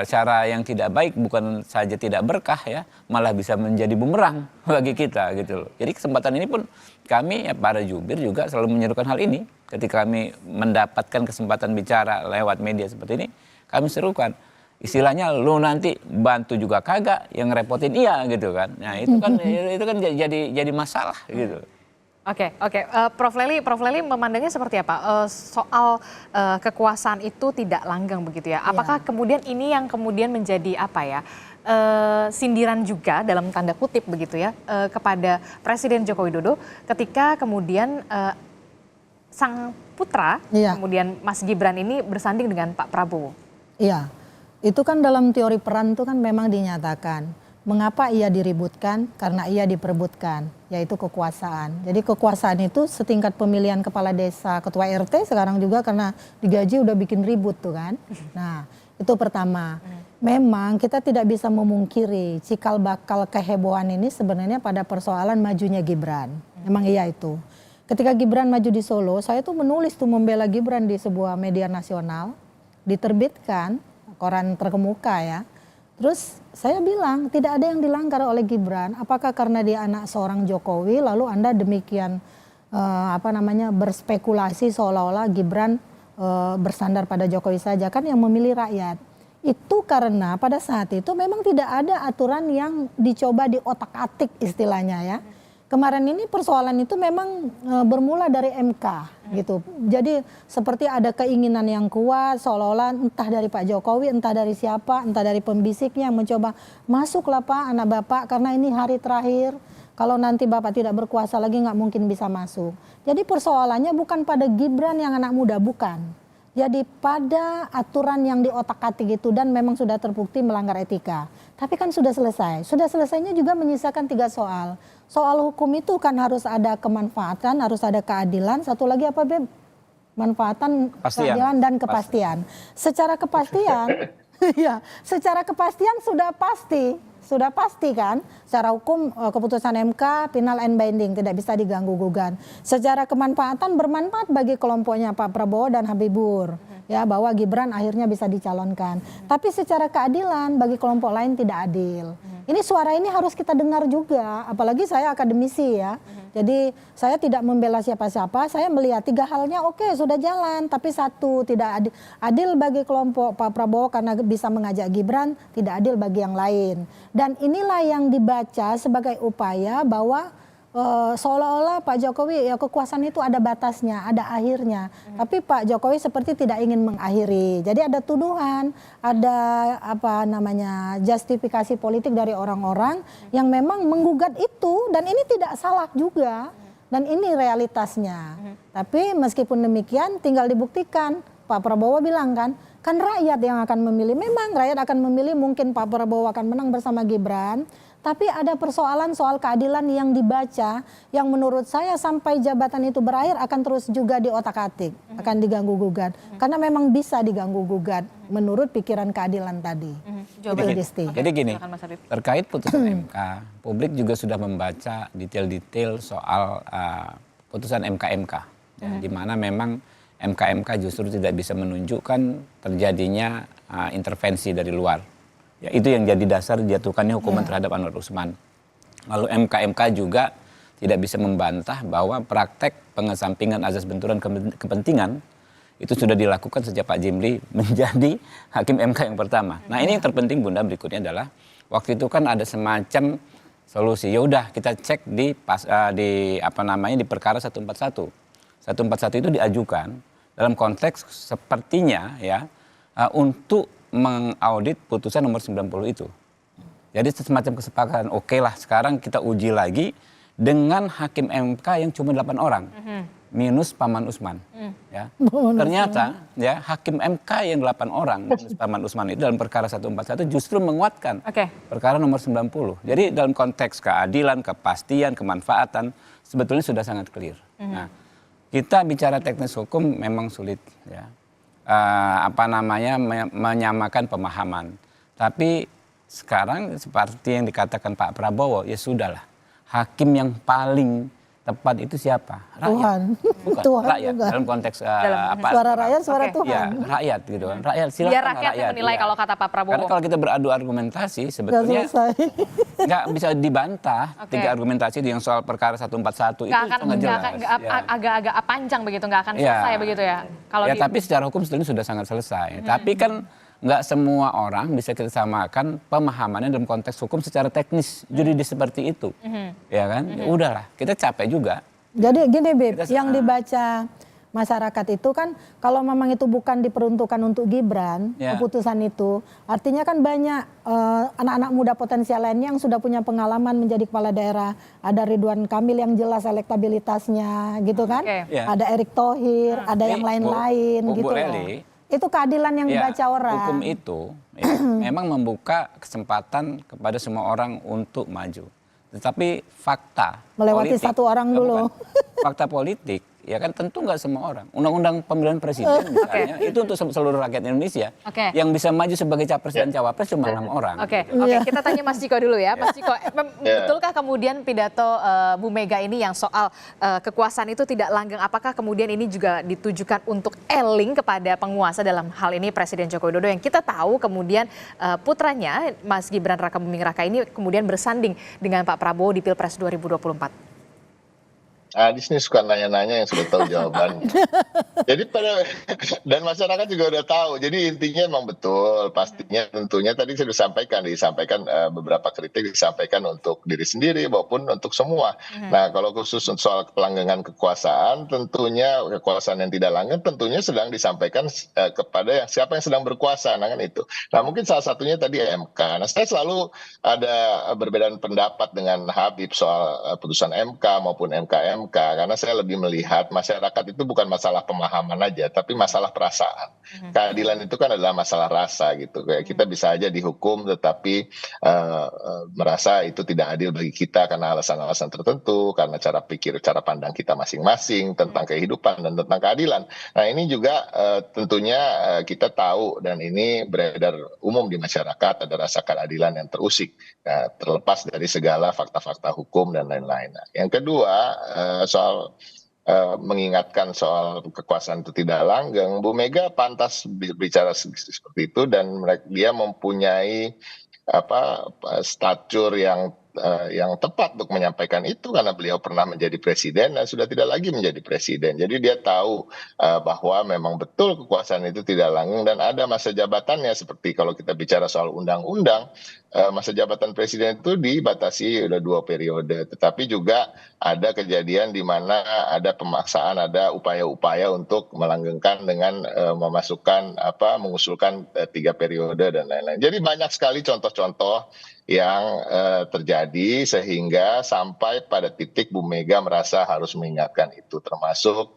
cara yang tidak baik bukan saja tidak berkah ya, malah bisa menjadi bumerang bagi kita gitu loh. Jadi kesempatan ini pun kami ya, para jubir juga selalu menyerukan hal ini. Ketika kami mendapatkan kesempatan bicara lewat media seperti ini, kami serukan. Istilahnya lu nanti bantu juga kagak, yang repotin iya gitu kan. Nah itu kan jadi masalah gitu. Oke. Prof Lely memandangnya seperti apa? Soal kekuasaan itu tidak langgeng begitu ya. Apakah kemudian ini yang kemudian menjadi apa ya? Sindiran juga dalam tanda kutip begitu ya kepada Presiden Joko Widodo ketika kemudian sang putra kemudian Mas Gibran ini bersanding dengan Pak Prabowo. Iya. Itu kan dalam teori peran itu kan memang dinyatakan. Mengapa ia diributkan? Karena ia diperebutkan, yaitu kekuasaan. Jadi kekuasaan itu setingkat pemilihan kepala desa, ketua RT sekarang juga karena digaji udah bikin ribut tuh kan. Nah itu pertama. Memang kita tidak bisa memungkiri cikal bakal kehebohan ini sebenarnya pada persoalan majunya Gibran. Memang iya itu. Ketika Gibran maju di Solo, saya tuh menulis tuh membela Gibran di sebuah media nasional, diterbitkan, koran terkemuka ya. Terus saya bilang tidak ada yang dilanggar oleh Gibran. Apakah karena dia anak seorang Jokowi lalu Anda demikian berspekulasi seolah-olah Gibran bersandar pada Jokowi saja, kan yang memilih rakyat. Itu karena pada saat itu memang tidak ada aturan yang dicoba diotak-atik istilahnya ya. Kemarin ini persoalan itu memang bermula dari MK gitu. Jadi seperti ada keinginan yang kuat seolah-olah entah dari Pak Jokowi, entah dari siapa, entah dari pembisiknya yang mencoba masuklah Pak anak Bapak karena ini hari terakhir. Kalau nanti Bapak tidak berkuasa lagi nggak mungkin bisa masuk. Jadi persoalannya bukan pada Gibran yang anak muda, bukan. Jadi pada aturan yang diotak-atik itu dan memang sudah terbukti melanggar etika. Tapi kan sudah selesai. Sudah selesainya juga menyisakan 3 soal. Soal hukum itu kan harus ada kemanfaatan, harus ada keadilan. Satu lagi apa Beb? Manfaatan, keadilan dan kepastian. Secara kepastian, ya, secara kepastian sudah pasti kan. Secara hukum keputusan MK final and binding, tidak bisa diganggu gugat. Secara kemanfaatan bermanfaat bagi kelompoknya Pak Prabowo dan Habibur. Ya, bahwa Gibran akhirnya bisa dicalonkan. Tapi secara keadilan bagi kelompok lain tidak adil. Ini suara ini harus kita dengar juga, apalagi saya akademisi ya. Jadi saya tidak membela siapa-siapa, saya melihat 3 halnya oke, sudah jalan. Tapi 1 tidak adil bagi kelompok Pak Prabowo karena bisa mengajak Gibran, tidak adil bagi yang lain. Dan inilah yang dibaca sebagai upaya bahwa seolah-olah Pak Jokowi ya kekuasaan itu ada batasnya, ada akhirnya. Tapi Pak Jokowi seperti tidak ingin mengakhiri. Jadi ada tuduhan, ada justifikasi politik dari orang-orang yang memang menggugat itu dan ini tidak salah juga. Dan ini realitasnya. Tapi meskipun demikian tinggal dibuktikan. Pak Prabowo bilang kan rakyat yang akan memilih. Memang rakyat akan memilih, mungkin Pak Prabowo akan menang bersama Gibran. Tapi ada persoalan soal keadilan yang dibaca yang menurut saya sampai jabatan itu berakhir akan terus juga diotak-atik, akan diganggu gugat. Karena memang bisa diganggu gugat menurut pikiran keadilan tadi. Jadi gini, terkait putusan MK, publik juga sudah membaca detail-detail soal putusan MK-MK. Ya, di mana memang MK-MK justru tidak bisa menunjukkan terjadinya intervensi dari luar. Ya, itu yang jadi dasar dijatuhkannya hukuman terhadap Anwar Usman. Lalu MK-MK juga tidak bisa membantah bahwa praktek pengesampingan azas benturan kepentingan itu sudah dilakukan sejak Pak Jimli menjadi hakim MK yang pertama. Nah ini yang terpenting Bunda berikutnya adalah waktu itu kan ada semacam solusi. Ya udah kita cek di perkara 141. 141 itu diajukan dalam konteks sepertinya ya untuk mengaudit putusan nomor 90 itu. Jadi semacam kesepakatan, oke lah sekarang kita uji lagi dengan hakim MK yang cuma 8 orang. Minus Paman Usman. Ya. Ternyata ya hakim MK yang 8 orang minus Paman Usman itu dalam perkara 141 justru menguatkan perkara nomor 90. Jadi dalam konteks keadilan, kepastian, kemanfaatan sebetulnya sudah sangat clear. Nah, kita bicara teknis hukum memang sulit ya. Menyamakan pemahaman. Tapi sekarang seperti yang dikatakan Pak Prabowo, ya sudahlah. Hakim yang paling tepat itu siapa? Rakyat. Tuhan. Bukan, Tuhan rakyat. juga. Dalam konteks Suara rakyat, suara Oke. Tuhan. Ya, rakyat gitu kan. Rakyat silakan Biar rakyat yang menilai iya. kalau kata Pak Prabowo. Karena kalau kita beradu argumentasi Nggak sebetulnya selesai. nggak bisa dibantah Oke. 3 argumentasi yang soal perkara 141 itu Nggak akan nggak jelas. Ya. agak-agak panjang begitu, nggak akan Ya. selesai begitu ya. Kalau Ya, di- tapi secara hukum sebetulnya sudah sangat selesai. Tapi kan nggak semua orang bisa kita samakan pemahamannya dalam konteks hukum secara teknis juridis seperti itu. Ya kan? Ya udahlah, kita capek juga. Jadi gini Bib, Kita- yang dibaca masyarakat itu kan kalau memang itu bukan diperuntukkan untuk Gibran, Ya. keputusan itu, artinya kan banyak anak-anak muda potensial lainnya yang sudah punya pengalaman menjadi kepala daerah. Ada Ridwan Kamil yang jelas elektabilitasnya gitu kan, Oke. Ya. ada Erick Thohir, ada yang Bu- lain-lain Bu gitu loh. Lely, Itu keadilan yang ya, dibaca orang. hukum itu ya, memang membuka kesempatan kepada semua orang untuk maju. Tetapi fakta Melewati politik, satu orang dulu. fakta politik ya kan tentu nggak semua orang. Undang-undang pemilihan presiden misalnya itu untuk seluruh rakyat Indonesia. Oke. Yang bisa maju sebagai capres dan cawapres cuma 6 orang. Oke, gitu. oke. Iya. Kita tanya Mas Ciko dulu ya. Mas Ciko, betulkah kemudian pidato Bu Mega ini yang soal kekuasaan itu tidak langgeng? Apakah kemudian ini juga ditujukan untuk eling kepada penguasa dalam hal ini Presiden Joko Widodo yang kita tahu kemudian putranya Mas Gibran Rakabuming Raka ini kemudian bersanding dengan Pak Prabowo di Pilpres 2024? Di sini suka nanya-nanya yang sudah tahu jawabannya. Jadi dan masyarakat juga udah tahu. Jadi intinya memang betul, pastinya tentunya tadi saya disampaikan beberapa kritik disampaikan untuk diri sendiri maupun untuk semua. Nah, kalau khusus soal pelanggengan kekuasaan, tentunya kekuasaan yang tidak langgeng tentunya sedang disampaikan kepada siapa yang sedang berkuasa, nah kan itu. Nah, mungkin salah satunya tadi MK. Nah, saya selalu ada perbedaan pendapat dengan Habib soal putusan MK maupun MK karena saya lebih melihat masyarakat itu bukan masalah pemahaman aja tapi masalah perasaan. Keadilan itu kan adalah masalah rasa gitu. Kayak kita bisa aja dihukum tetapi merasa itu tidak adil bagi kita karena alasan-alasan tertentu, karena cara pikir, cara pandang kita masing-masing tentang kehidupan dan tentang keadilan. Nah, ini juga tentunya kita tahu dan ini beredar umum di masyarakat, ada rasa keadilan yang terusik. Nah, terlepas dari segala fakta-fakta hukum dan lain-lain. Nah, yang kedua soal mengingatkan soal kekuasaan itu tidak langgeng, Bu Mega pantas bicara seperti itu dan dia mempunyai statur yang tepat untuk menyampaikan itu karena beliau pernah menjadi presiden dan sudah tidak lagi menjadi presiden. Jadi dia tahu bahwa memang betul kekuasaan itu tidak langgeng dan ada masa jabatannya seperti kalau kita bicara soal undang-undang, masa jabatan presiden itu dibatasi udah 2 periode. Tetapi juga ada kejadian di mana ada pemaksaan, ada upaya-upaya untuk melanggengkan dengan mengusulkan 3 periode dan lain-lain. Jadi banyak sekali contoh-contoh yang terjadi sehingga sampai pada titik Bu Mega merasa harus mengingatkan itu, termasuk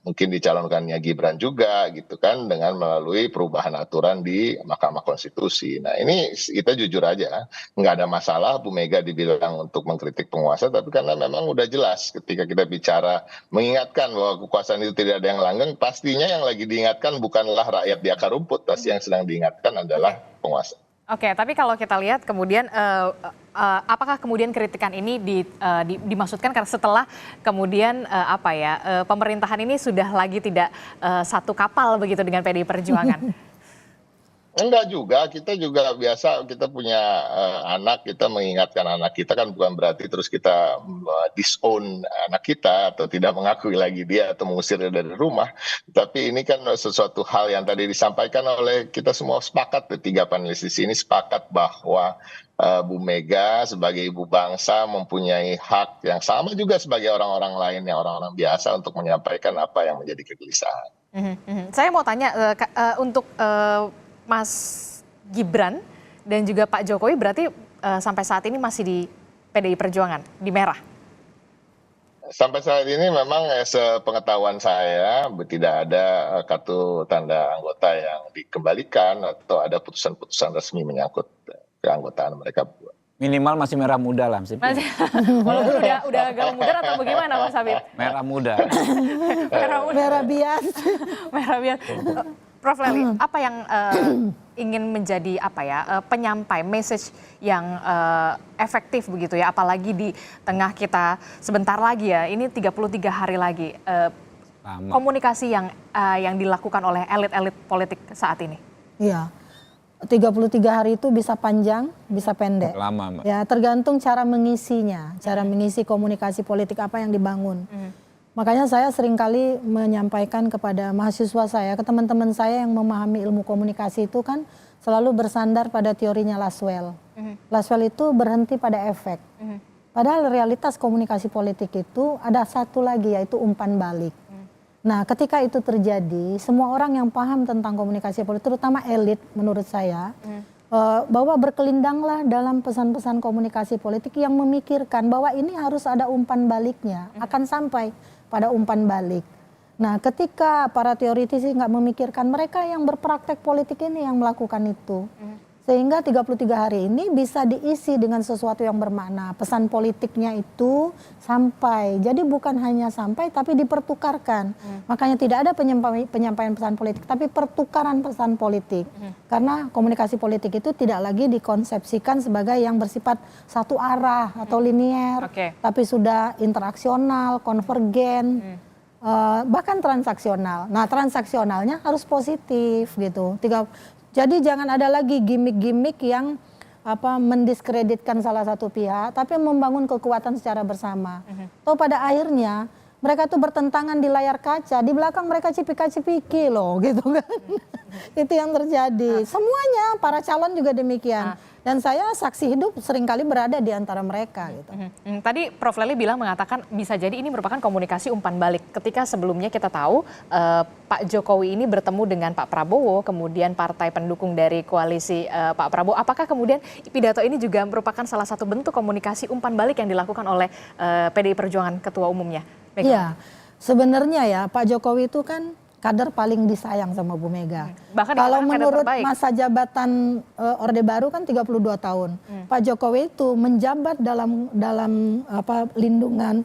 mungkin dicalonkannya Gibran juga gitu kan dengan melalui perubahan aturan di Mahkamah Konstitusi. Nah, ini kita jujur aja nggak ada masalah Bu Mega dibilang untuk mengkritik penguasa, tapi karena memang udah jelas ketika kita bicara mengingatkan bahwa kekuasaan itu tidak ada yang langgeng, pastinya yang lagi diingatkan bukanlah rakyat di akar rumput, pasti yang sedang diingatkan adalah penguasa. Oke, tapi kalau kita lihat kemudian apakah kemudian kritikan ini dimaksudkan karena setelah kemudian pemerintahan ini sudah lagi tidak satu kapal begitu dengan PDI Perjuangan? Enggak juga, kita juga biasa, kita punya anak, kita mengingatkan anak kita kan bukan berarti terus kita disown anak kita atau tidak mengakui lagi dia atau mengusirnya dari rumah. Tapi ini kan sesuatu hal yang tadi disampaikan oleh kita semua sepakat, 3 panelis di sini sepakat bahwa Bu Mega sebagai ibu bangsa mempunyai hak yang sama juga sebagai orang-orang lain yang orang-orang biasa untuk menyampaikan apa yang menjadi kegelisahan. Saya mau tanya untuk Mas Gibran dan juga Pak Jokowi berarti sampai saat ini masih di PDI Perjuangan, di merah? Sampai saat ini memang sepengetahuan saya tidak ada kartu tanda anggota yang dikembalikan atau ada putusan-putusan resmi menyangkut keanggotaan mereka Minimal masih merah muda lah. Masih, walaupun udah agak muda atau bagaimana Mas Habib? Merah muda. Merah bias. Merah bias. Prof Leli, apa yang ingin menjadi penyampai message yang efektif begitu ya, apalagi di tengah kita sebentar lagi ya, ini 33 hari lagi, komunikasi yang dilakukan oleh elit-elit politik saat ini? Iya. 33 hari itu bisa panjang, bisa pendek. Lama, Mbak. Ya, tergantung cara mengisinya, cara mengisi komunikasi politik apa yang dibangun. Makanya saya seringkali menyampaikan kepada mahasiswa saya, ke teman-teman saya yang memahami ilmu komunikasi itu kan selalu bersandar pada teorinya Laswell. Laswell itu berhenti pada efek. Padahal realitas komunikasi politik itu ada satu lagi, yaitu umpan balik. Nah, ketika itu terjadi, semua orang yang paham tentang komunikasi politik, terutama elit menurut saya, bahwa berkelindanglah dalam pesan-pesan komunikasi politik yang memikirkan bahwa ini harus ada umpan baliknya, akan sampai pada umpan balik. Nah, ketika para teoritisi nggak memikirkan, mereka yang berpraktek politik ini yang melakukan itu. Sehingga 33 hari ini bisa diisi dengan sesuatu yang bermakna. Pesan politiknya itu sampai. Jadi bukan hanya sampai tapi dipertukarkan. Makanya tidak ada penyampaian pesan politik tapi pertukaran pesan politik. Karena komunikasi politik itu tidak lagi dikonsepsikan sebagai yang bersifat satu arah atau linier. Tapi sudah interaksional, konvergen, bahkan transaksional. Nah, transaksionalnya harus positif gitu. Jadi jangan ada lagi gimmick-gimmick yang mendiskreditkan salah satu pihak, tapi membangun kekuatan secara bersama. Atau pada akhirnya mereka tuh bertentangan di layar kaca, di belakang mereka cipika-cipiki loh, gitu kan. Itu yang terjadi. Semuanya, para calon juga demikian. Dan saya saksi hidup seringkali berada di antara mereka gitu. Tadi Prof Leli mengatakan bisa jadi ini merupakan komunikasi umpan balik. Ketika sebelumnya kita tahu Pak Jokowi ini bertemu dengan Pak Prabowo, kemudian partai pendukung dari koalisi Pak Prabowo. Apakah kemudian pidato ini juga merupakan salah satu bentuk komunikasi umpan balik yang dilakukan oleh PDI Perjuangan ketua umumnya? Iya, sebenarnya ya Pak Jokowi itu kan kader paling disayang sama Bu Mega. Bahkan kalau menurut masa jabatan Orde Baru kan 32 tahun. Pak Jokowi itu menjabat dalam lindungan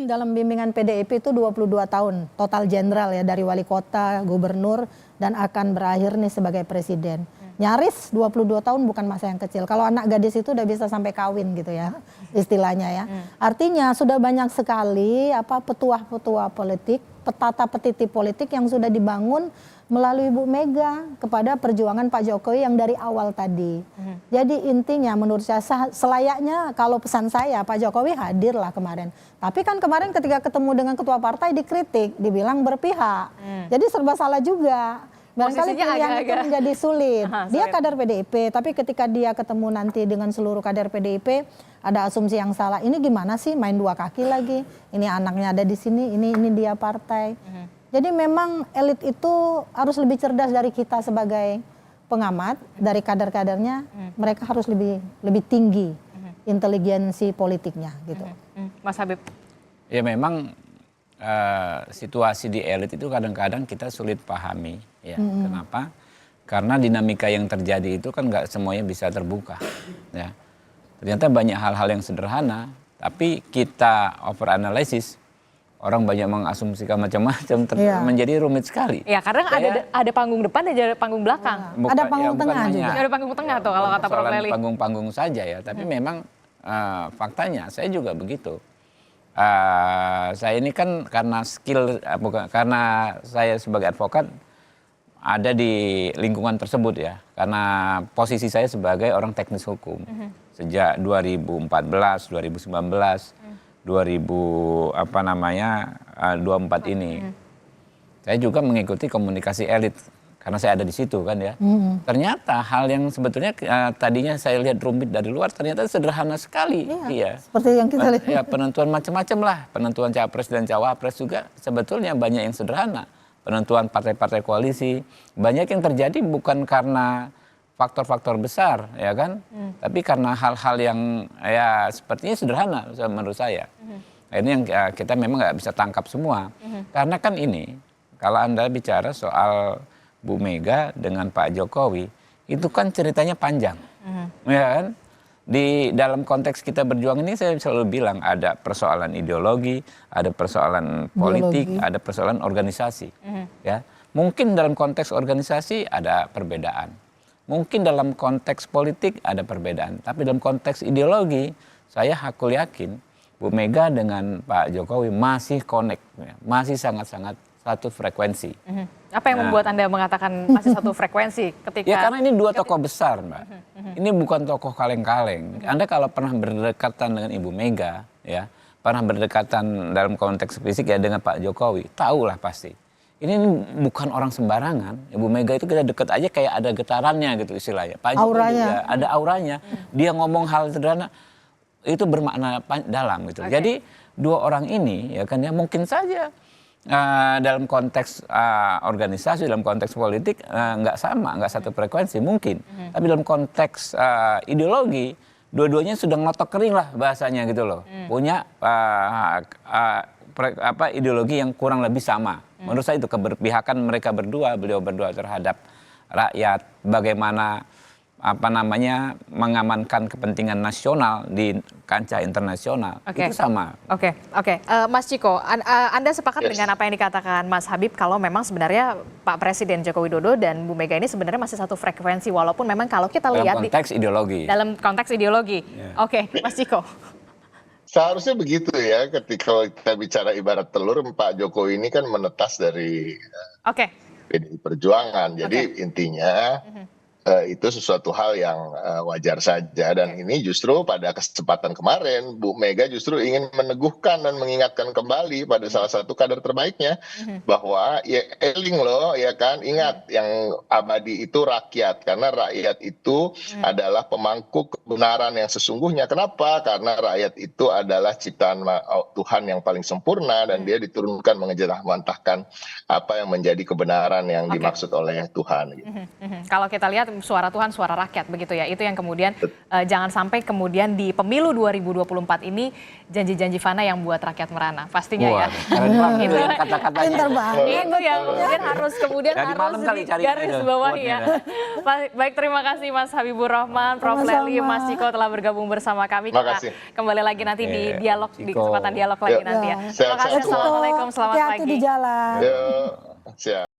dalam bimbingan PDIP itu 22 tahun. Total jenderal ya, dari wali kota, gubernur, dan akan berakhir nih sebagai presiden. Nyaris 22 tahun bukan masa yang kecil. Kalau anak gadis itu udah bisa sampai kawin gitu ya, istilahnya ya. Artinya sudah banyak sekali petuah-petuah politik, petata petiti politik yang sudah dibangun melalui Bu Mega kepada perjuangan Pak Jokowi yang dari awal tadi. Jadi intinya menurut saya selayaknya, kalau pesan saya, Pak Jokowi hadirlah kemarin. Tapi kan kemarin ketika ketemu dengan ketua partai dikritik, dibilang berpihak. Jadi serba salah juga. Barangkali pilihan itu menjadi sulit. Dia kader PDIP, tapi ketika dia ketemu nanti dengan seluruh kader PDIP, ada asumsi yang salah. Ini gimana sih main dua kaki lagi? Ini anaknya ada di sini, ini dia partai. Jadi memang elit itu harus lebih cerdas dari kita sebagai pengamat, dari kader-kadernya. Mereka harus lebih tinggi inteligensi politiknya gitu. Mas Habib. Ya memang situasi di elit itu kadang-kadang kita sulit pahami. Ya, kenapa? Karena dinamika yang terjadi itu kan nggak semuanya bisa terbuka. Ya. Ternyata banyak hal-hal yang sederhana, tapi kita overanalisis, orang banyak mengasumsikan macam-macam, menjadi rumit sekali. Ya, kadang ada panggung depan dan ada panggung belakang. Ada panggung tengah juga. Ada panggung tengah tuh kalau kata Prof Leli. Panggung-panggung saja ya, tapi memang faktanya saya juga begitu. Saya ini kan karena karena saya sebagai advokat ada di lingkungan tersebut ya, karena posisi saya sebagai orang teknis hukum sejak 2014, 2019, 2024 ini. Saya juga mengikuti komunikasi elit karena saya ada di situ kan ya. Ternyata hal yang sebetulnya tadinya saya lihat rumit dari luar ternyata sederhana sekali. Iya. Seperti yang kita lihat. Ya, penentuan macam-macam lah, penentuan capres dan cawapres juga sebetulnya banyak yang sederhana. Penentuan partai-partai koalisi banyak yang terjadi bukan karena faktor-faktor besar ya kan, tapi karena hal-hal yang ya sepertinya sederhana menurut saya. Ini yang kita memang nggak bisa tangkap semua, karena kan ini kalau Anda bicara soal Bu Mega dengan Pak Jokowi itu kan ceritanya panjang, ya kan. di dalam konteks kita berjuang ini saya selalu bilang ada persoalan ideologi, ada persoalan politik, ada persoalan organisasi. Ya, mungkin dalam konteks organisasi ada perbedaan, mungkin dalam konteks politik ada perbedaan, tapi dalam konteks ideologi saya hakul yakin Bu Mega dengan Pak Jokowi masih connect, masih sangat-sangat satu frekuensi. Apa yang membuat Anda mengatakan masih satu frekuensi ketika... Ya karena ini dua tokoh besar, Mbak. Ini bukan tokoh kaleng-kaleng. Anda kalau pernah berdekatan dengan Ibu Mega, ya, pernah berdekatan dalam konteks fisik ya dengan Pak Jokowi, tahulah pasti. Ini bukan orang sembarangan. Ibu Mega itu kita deket aja kayak ada getarannya gitu istilahnya. Pak Jokowi juga ada auranya. Dia ngomong hal sederhana itu bermakna dalam gitu. Jadi dua orang ini ya kan ya mungkin saja dalam konteks organisasi, dalam konteks politik nggak sama, nggak satu frekuensi mungkin. Tapi dalam konteks ideologi, dua-duanya sudah ngotok kering lah bahasanya gitu loh. Punya ideologi yang kurang lebih sama. Menurut saya itu keberpihakan mereka berdua, beliau berdua terhadap rakyat, bagaimana mengamankan kepentingan nasional di kancah internasional. Itu sama. Oke. Mas Ciko, Anda sepakat dengan apa yang dikatakan Mas Habib kalau memang sebenarnya Pak Presiden Joko Widodo dan Bu Mega ini sebenarnya masih satu frekuensi walaupun memang kalau kita lihat dalam konteks ideologi. Dalam konteks ideologi. Oke, Mas Ciko. Seharusnya begitu ya, ketika kita bicara ibarat telur, Pak Jokowi ini kan menetas dari PDI Perjuangan. Jadi intinya itu sesuatu hal yang wajar saja, dan ini justru pada kesempatan kemarin Bu Mega justru ingin meneguhkan dan mengingatkan kembali pada salah satu kader terbaiknya bahwa ya eling loh ya kan, ingat yang abadi itu rakyat, karena rakyat itu adalah pemangku kebenaran yang sesungguhnya. Kenapa? Karena rakyat itu adalah ciptaan Tuhan yang paling sempurna dan dia diturunkan mengejarmantahkan apa yang menjadi kebenaran yang dimaksud oleh Tuhan gitu. Kalau kita lihat suara Tuhan, suara rakyat begitu ya. Itu yang kemudian jangan sampai kemudian di pemilu 2024 ini janji-janji fana yang buat rakyat merana. Pastinya ya. Itu yang kata-katanya. Itu yang kemudian harus garis bawahi ya. Baik, terima kasih Mas Habibur Rahman, Prof. Lely, Mas Ciko telah bergabung bersama kami. Kita kembali lagi nanti di dialog, di kesempatan dialog lagi nanti ya. Terima kasih. Assalamualaikum, selamat pagi. Hati-hati di jalan. Siap.